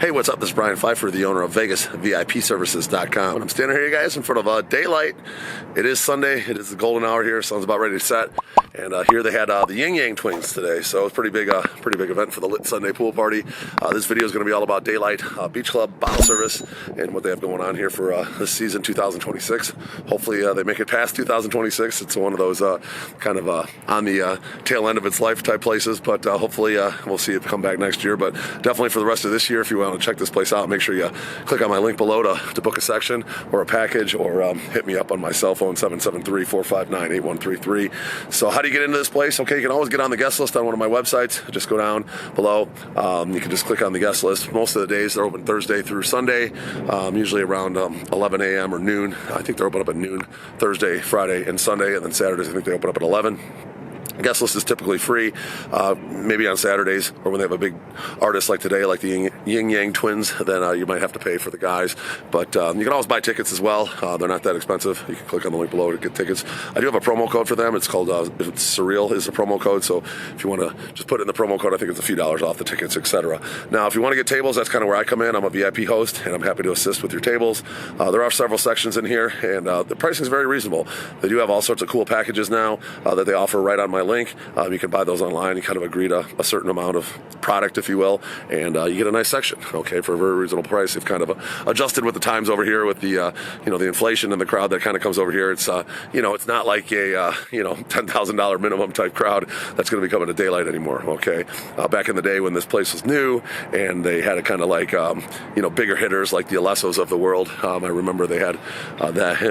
Hey, what's up? This is Brian Pfeiffer, the owner of VegasVIPServices.com. I'm standing here, you guys, in front of Daylight. It is Sunday. It is the golden hour here. Sun's about ready to set. And here they had the Yin Yang twins today. So it's a pretty big event for the Lit Sunday pool party. This video is going to be all about Daylight Beach Club bottle service and what they have going on here for this season 2026. Hopefully they make it past 2026. It's one of those kind of on the tail end of its life type places. But hopefully we'll see it come back next year. But definitely for the rest of this year, if you want to check this place out, make sure you click on my link below to book a section or a package, or hit me up on my cell phone, 773-459-8133. So how do you get into this place? Okay, you can always get on the guest list on one of my websites. Just go down below. You can just click on the guest list. Most of the days they're open Thursday through Sunday, usually around 11 a.m. or noon. I think they're open up at noon Thursday, Friday, and Sunday, and then Saturdays I think they open up at 11. Guest list is typically free, maybe on Saturdays, or when they have a big artist like today, like the Yin Yang twins, then you might have to pay for the guys. But you can always buy tickets as well. They're not that expensive. You can click on the link below to get tickets. I do have a promo code for them. It's called Surreal is the promo code. So if you want to just put in the promo code, I think it's a few dollars off the tickets, etc. Now, if you want to get tables, that's kind of where I come in. I'm a VIP host, and I'm happy to assist with your tables. There are several sections in here, and the pricing is very reasonable. They do have all sorts of cool packages now that they offer right on my link. You can buy those online. You kind of agree to a certain amount of product, if you will, and you get a nice section, okay, for a very reasonable price. They've kind of adjusted with the times over here with the the inflation and the crowd that kind of comes over here. It's it's not like a $10,000 minimum type crowd that's going to be coming to Daylight anymore. Okay, back in the day when this place was new and they had a kind of like bigger hitters like the Alessos of the world. I remember they had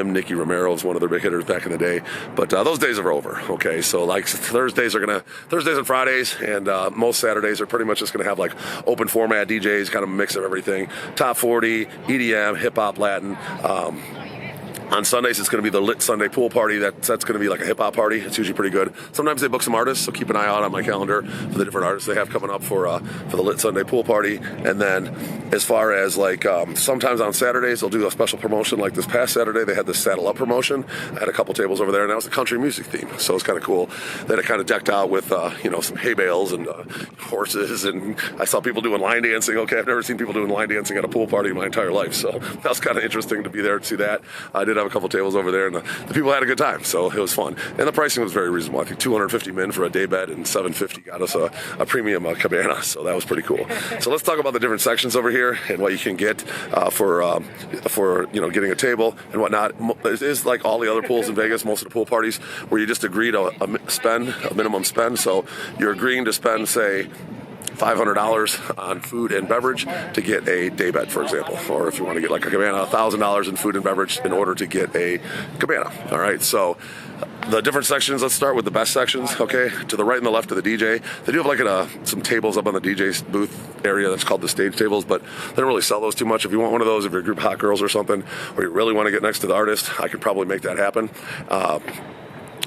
Nicky Romero was one of their big hitters back in the day, but those days are over. Okay, so like Thursdays and Fridays and most Saturdays are pretty much just going to have like open format DJs, kind of a mix of everything. Top 40, EDM, hip hop, Latin. On Sundays, it's going to be the Lit Sunday pool party. That's going to be like a hip-hop party. It's usually pretty good. Sometimes they book some artists, so keep an eye out on my calendar for the different artists they have coming up for the Lit Sunday pool party. And then as far as like sometimes on Saturdays, they'll do a special promotion. Like this past Saturday, they had the Saddle Up promotion. I had a couple tables over there, and that was the country music theme. So it's kind of cool. They had it kind of decked out with some hay bales and horses, and I saw people doing line dancing. Okay, I've never seen people doing line dancing at a pool party in my entire life, so that was kind of interesting to be there to see that. I did have a couple tables over there, and the people had a good time, so it was fun. And the pricing was very reasonable. I think 250 min for a day bed and 750 got us a premium cabana, so that was pretty cool. So let's talk about the different sections over here and what you can get for getting a table and whatnot. It is like all the other pools in Vegas, most of the pool parties, where you just agree to a minimum spend. So you're agreeing to spend, say, $500 on food and beverage to get a day bed, for example. Or if you want to get like a cabana, $1,000 in food and beverage in order to get a cabana. All right, so the different sections, let's start with the best sections, okay? To the right and the left of the DJ, they do have like some tables up on the DJ's booth area that's called the stage tables, but they don't really sell those too much. If you want one of those, if you're a group of hot girls or something, or you really want to get next to the artist, I could probably make that happen.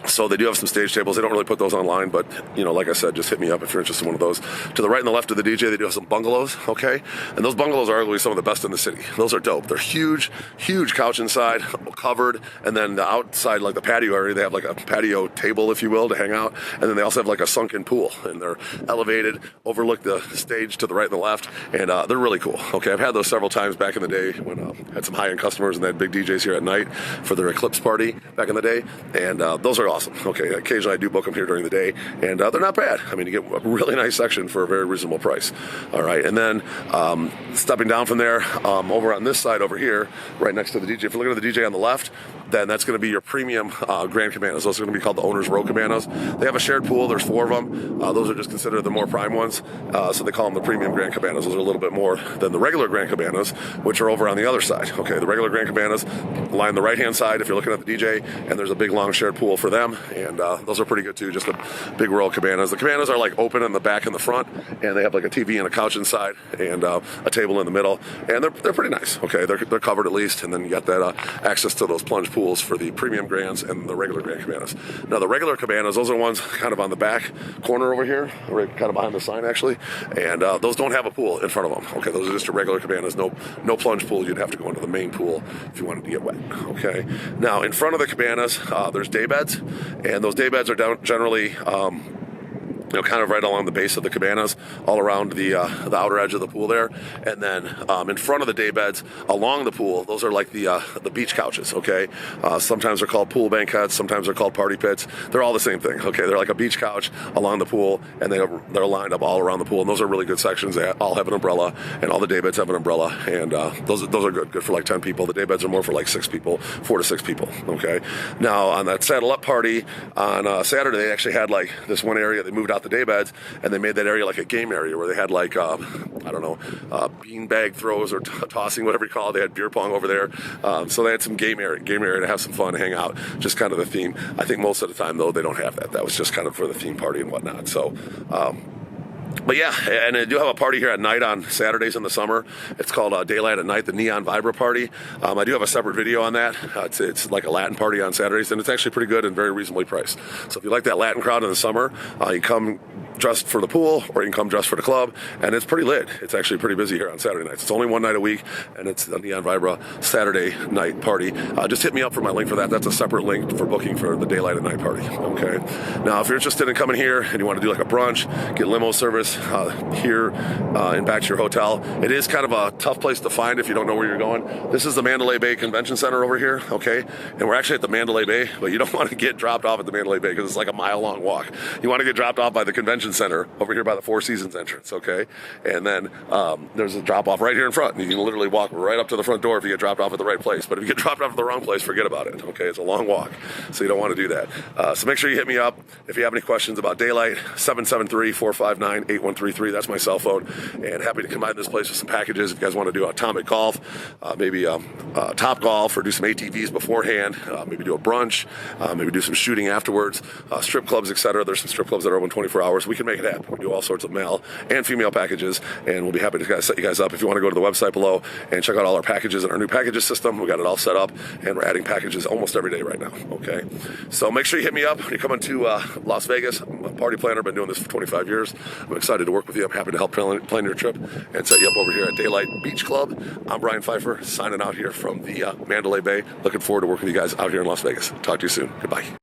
So they do have some stage tables. They don't really put those online, but, like I said, just hit me up if you're interested in one of those. To the right and the left of the DJ, they do have some bungalows, okay? And those bungalows are arguably some of the best in the city. Those are dope. They're huge, huge couch inside, covered, and then the outside, like the patio area, they have like a patio table, if you will, to hang out. And then they also have like a sunken pool, and they're elevated, overlook the stage to the right and the left, and they're really cool, okay? I've had those several times back in the day when I had some high-end customers, and they had big DJs here at night for their Eclipse party back in the day, and those are awesome. Okay, occasionally I do book them here during the day, and they're not bad. I mean, you get a really nice section for a very reasonable price. All right, and then stepping down from there, over on this side over here, right next to the DJ, if you're looking at the DJ on the left, then that's going to be your premium Grand Cabanas. Those are going to be called the Owner's Row Cabanas. They have a shared pool. There's 4 of them. Those are just considered the more prime ones, so they call them the premium Grand Cabanas. Those are a little bit more than the regular Grand Cabanas, which are over on the other side. Okay, the regular Grand Cabanas line the right-hand side if you're looking at the DJ, and there's a big, long shared pool for them. And those are pretty good too, just the big royal cabanas. The cabanas are like open in the back and the front, and they have like a TV and a couch inside, and a table in the middle, and they're pretty nice. Okay, they're covered at least, and then you got that access to those plunge pools for the premium grands and the regular grand cabanas. Now the regular cabanas, those are ones kind of on the back corner over here, right kind of behind the sign actually, and those don't have a pool in front of them. Okay, those are just your regular cabanas, no plunge pool. You'd have to go into the main pool if you wanted to get wet. Okay, now in front of the cabanas, there's day beds. And those day beds are generally kind of right along the base of the cabanas, all around the outer edge of the pool there, and then in front of the day beds along the pool, those are like the beach couches. Okay, sometimes they're called pool banquettes, sometimes they're called party pits. They're all the same thing. Okay, they're like a beach couch along the pool, and they're lined up all around the pool, and those are really good sections. They all have an umbrella, and all the day beds have an umbrella, and those are good for like 10 people. The day beds are more for like 6 people, 4 to 6 people. Okay, now on that saddle up party on Saturday, they actually had like this one area. They moved out the day beds, and they made that area like a game area where they had like I don't know, bean bag throws or tossing, whatever you call it. They had beer pong over there, so they had some game area to have some fun, hang out, just kind of the theme. I think most of the time though they don't have that. That was just kind of for the theme party and whatnot. So. But yeah, and I do have a party here at night on Saturdays in the summer. It's called Daylight at Night, the Neon Vibra Party. I do have a separate video on that. It's like a Latin party on Saturdays, and it's actually pretty good and very reasonably priced. So if you like that Latin crowd in the summer, you come dressed for the pool, or you can come dressed for the club, and it's pretty lit. It's actually pretty busy here on Saturday nights. It's only one night a week, and it's the Neon Vibra Saturday night party. Just hit me up for my link for that. That's a separate link for booking for the Daylight at Night party. Okay. Now, if you're interested in coming here and you want to do like a brunch, get limo service here and back to your hotel, it is kind of a tough place to find if you don't know where you're going. This is the Mandalay Bay Convention Center over here. Okay, and we're actually at the Mandalay Bay, but you don't want to get dropped off at the Mandalay Bay because it's like a mile-long walk. You want to get dropped off by the Convention Center over here by the Four Seasons entrance. Okay, and then there's a drop-off right here in front. You can literally walk right up to the front door if you get dropped off at the right place. But if you get dropped off at the wrong place, forget about it. Okay, it's a long walk, so you don't want to do that. So make sure you hit me up if you have any questions about Daylight. 773-459-8133. That's my cell phone, and happy to combine this place with some packages. If you guys want to do atomic golf, maybe Topgolf, or do some ATVs beforehand, maybe do a brunch, maybe do some shooting afterwards, strip clubs, etc. There's some strip clubs that are open 24 hours. We can make it happen. We do all sorts of male and female packages, and we'll be happy to set you guys up. If you want to go to the website below and check out all our packages and our new packages system, we got it all set up, and we're adding packages almost every day right now. Okay, so make sure you hit me up when you're coming to Las Vegas. I'm a party planner. Been doing this for 25 years. I'm excited to work with you. I'm happy to help plan your trip and set you up over here at Daylight Beach Club. I'm Brian Pfeiffer, signing out here from the Mandalay Bay. Looking forward to working with you guys out here in Las Vegas. Talk to you soon. Goodbye.